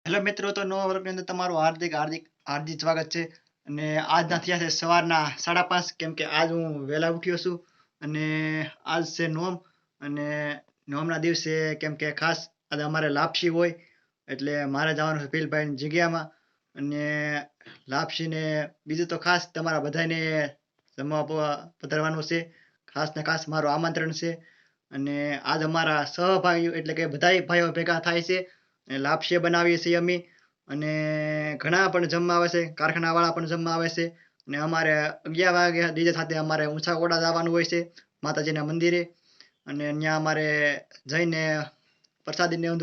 Hello મિત્રો, તો નવા વર્ગની અંદર તમારું હાર્દિક હાર્દિક હાર્દિક સ્વાગત છે. અને આજના થયા છે સવારના 5:30, કેમ કે આજ હું વહેલા ઉઠ્યો છું. અને આજ છે નોમ. અને નોમના દિવસે કેમ કે ખાસ આજે અમારે લાપસી હોય, એટલે મારે જવાનું છે પીલભાઈની જગ્યામાં. અને લાપસીને બીજું તો ખાસ તમારા બધાને જમવા પધારવાનું છે. ખાસ ને ખાસ મારું આમંત્રણ છે. અને આજ અમારા સહભાગીઓ એટલે કે બધાય ભાઈઓ ભેગા થાય છે. અને લાપસી બનાવીએ છીએ અમે. અને ઘણા પણ જમવા આવે છે, કારખાનાવાળા પણ જમવા આવે છે. અને અમારે 11 વાગે ડીજે સાથે અમારે ઊંચાકોડા જવાનું હોય છે માતાજીના મંદિરે. અને ત્યાં અમારે જઈને પ્રસાદીને એવું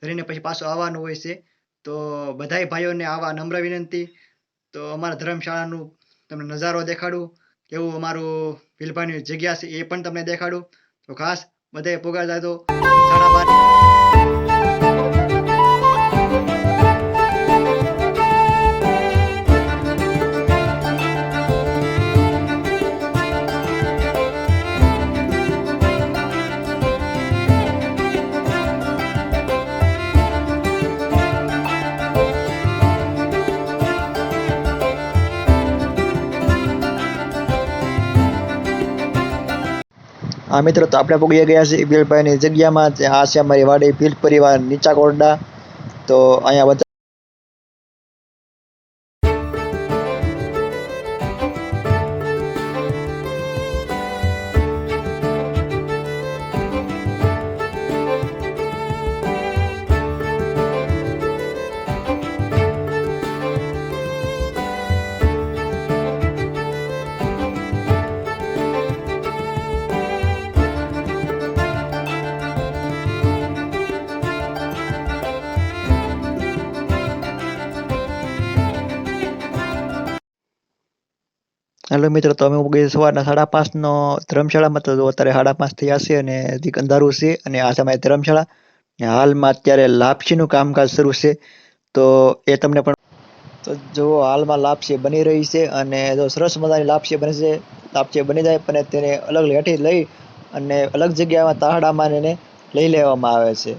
ધરીને પછી પાછું આવવાનું હોય છે. તો બધાય ભાઈઓને આવા નમ્ર વિનંતી. તો અમારા ધર્મશાળાનું તમને નજારો દેખાડું, કેવું અમારું ભીલભાઈની જગ્યા છે એ પણ તમને દેખાડું. તો ખાસ બધાય પોગા જાય તો 12:30. હા મિત્રો, તો આપણે પહોંચી ગયા છીએ ભીલભાઈની જગ્યામાં. આ છે અમારી વાડી ભીલ પરિવાર નીચા કોરડા. તો અહીંયા બધા હેલો મિત્રો, તો અમે સવારના 5:30નો ધર્મશાળામાં. તો અત્યારે 5:30 થયા છે અને હજી અંધારું છે. અને આ છે અમારી ધર્મશાળા. ને હાલમાં અત્યારે લાપસીનું કામકાજ શરૂ છે. તો એ તમને પણ તો જુઓ, હાલમાં લાપસી બની રહી છે. અને જો સરસ મજાની લાપસી બને છે. લાપસી બની જાય પણ તેને અલગ હેઠી લઈ અને અલગ જગ્યામાં તાહડામાં એને લઈ લેવામાં આવે છે.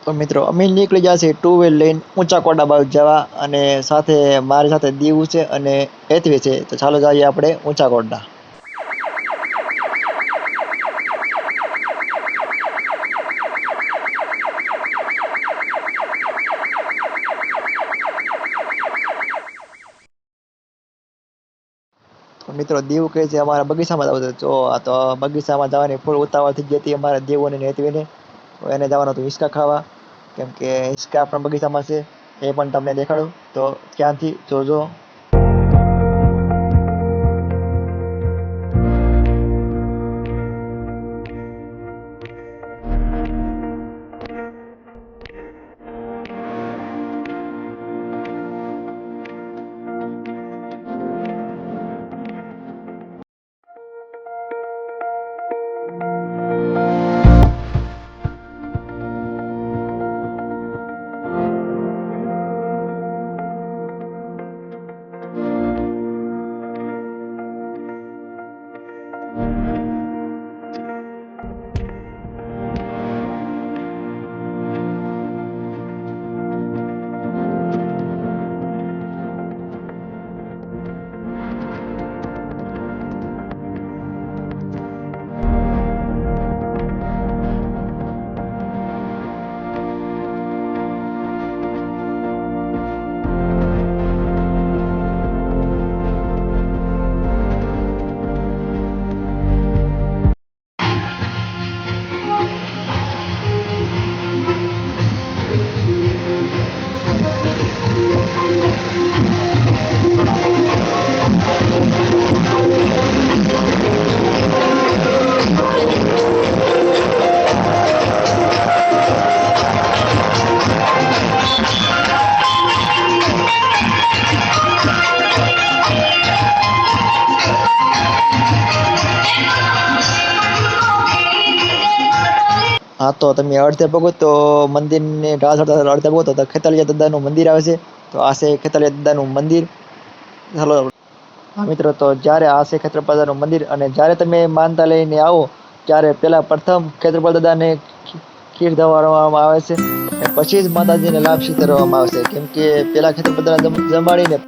તો મિત્રો અમે નીકળી ગયા છે 2 વ્હીલ લઈને ઊંચા કોડા બાજુ જવા, અને સાથે મારી સાથે દીવું છે અને હેતવી છે. તો ચાલો જઈએ આપણે ઊંચા કોડા. મિત્રો દીવ કહે છે અમારા બગીચામાં જવું છે. તો આ તો બગીચામાં જવાની ફૂલ ઉતાવળ થઈ ગઈ હતી અમારા દેવોને ને હેતવીને. તો એને જવાનું હતું હિંચકા ખાવા, કેમ કે હિંચકા આપણા બગીચામાં છે. એ પણ તમને દેખાડું, તો ક્યાંથી જોજો. હા, તો તમે અડધે પગો તો મંદિરને ઢાળ ચડતા અડધે પગો તો ખેતલિયા દાદાનું મંદિર આવે છે. તો આ છે ખેતલિયા દાદાનું મંદિર. ચાલો હા મિત્રો, તો જ્યારે આ છે ખેતરપાળ દાદાનું મંદિર, અને જ્યારે તમે માનતા લઈને આવો ત્યારે પેલા પ્રથમ ખેતરપાળ દાદાને ખીર ધરાવવામાં આવે છે, અને પછી જ માતાજીને લાપસી ધરવામાં આવે છે. કેમ કે પેલા ખેતરપાળ દાદા જમાડીને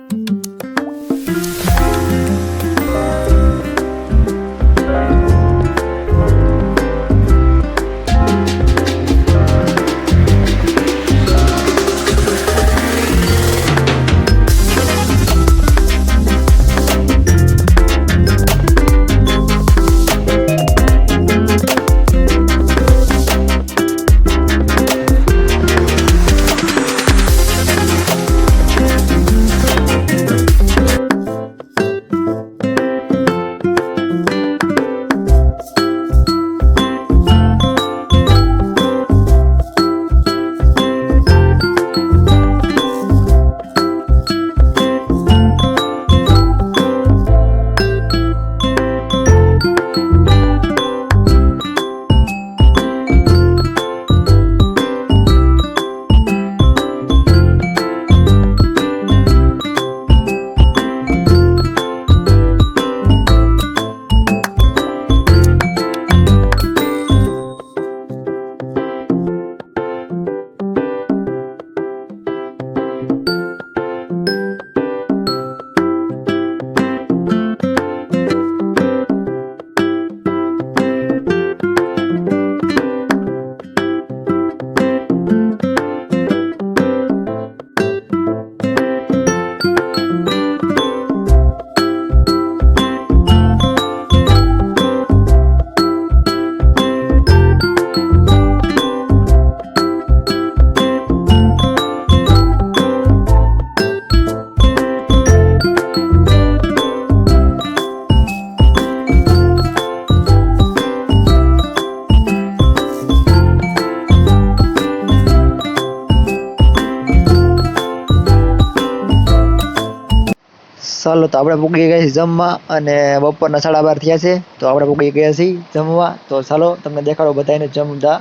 ચાલો તો આપણે પૂગી ગયા છીએ જમવા અને બપોરના 12:30 થયા છે તો આપણે પૂગી ગયા છીએ જમવા તો ચાલો તમને દેખાડો બધાને જમતા.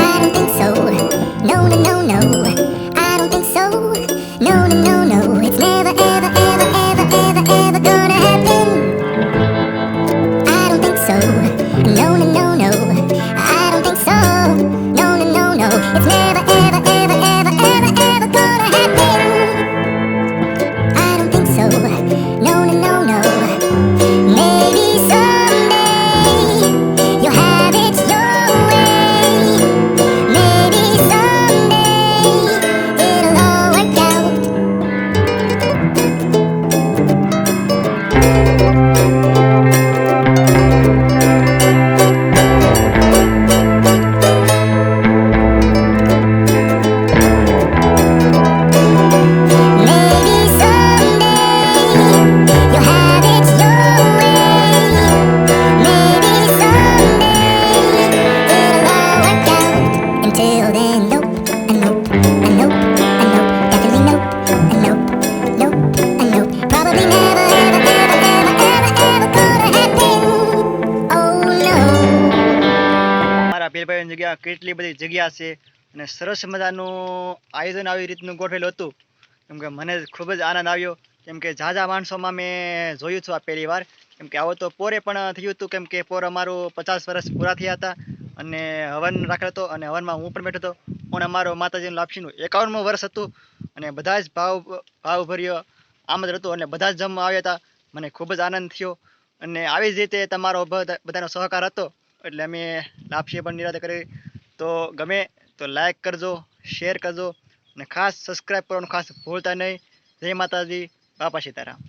I don't think so. No, no, no, no. I don't think so. No, no, no, no. It's never, ever, ever, ever, ever, ever gonna happen. I don't think so. No, no, no, no. I don't think so. No, no, no, no. It's never, ever, ever, ever, ever, ever gonna happen. I don't think so. No, no, no, no. Maybe someday you'll have it your way. Maybe someday it'll all work out. Maybe someday you'll have it your way. Maybe someday it'll all work out. Until then, nope, a nope, a nope, a nope, definitely nope, a nope, nope, a nope. Probably never, ever, ever, ever, ever, ever gonna happen. Oh no. મારા પીરભાઈની જગ્યા કેટલી બધી જગ્યા છે અને સરસ મજાનું આયોજન આવી રીતનું ગોઠવેલું હતું કેમ કે મને ખૂબ જ આનંદ આવ્યો કેમ કે ઝાઝા માણસોમાં મેં જોયું છું આ પહેલી વાર કેમ કે આવો તો પોરે પણ થયું હતું કેમ કે પોર અમારું 50 વર્ષ પૂરા થયા હતા અને હવન રાખેલો હતો અને હવનમાં હું પણ બેઠો હતો પણ અમારો માતાજીનું લાપસીનું 51મું વર્ષ હતું અને બધા જ ભાવભર્યો આમંત્રણ હતું અને બધા જ જમવા આવ્યા હતા. મને ખૂબ જ આનંદ થયો અને આવી જ રીતે તમારો બધાનો સહકાર હતો એટલે અમે લાપસી પણ નિરાતે કરી. તો ગમે તો લાઈક કરજો, શેર કરજો અને ખાસ સબસ્ક્રાઈબ કરવાનું ખાસ ભૂલતા નહીં. જય માતાજી, બાપા સીતારામ.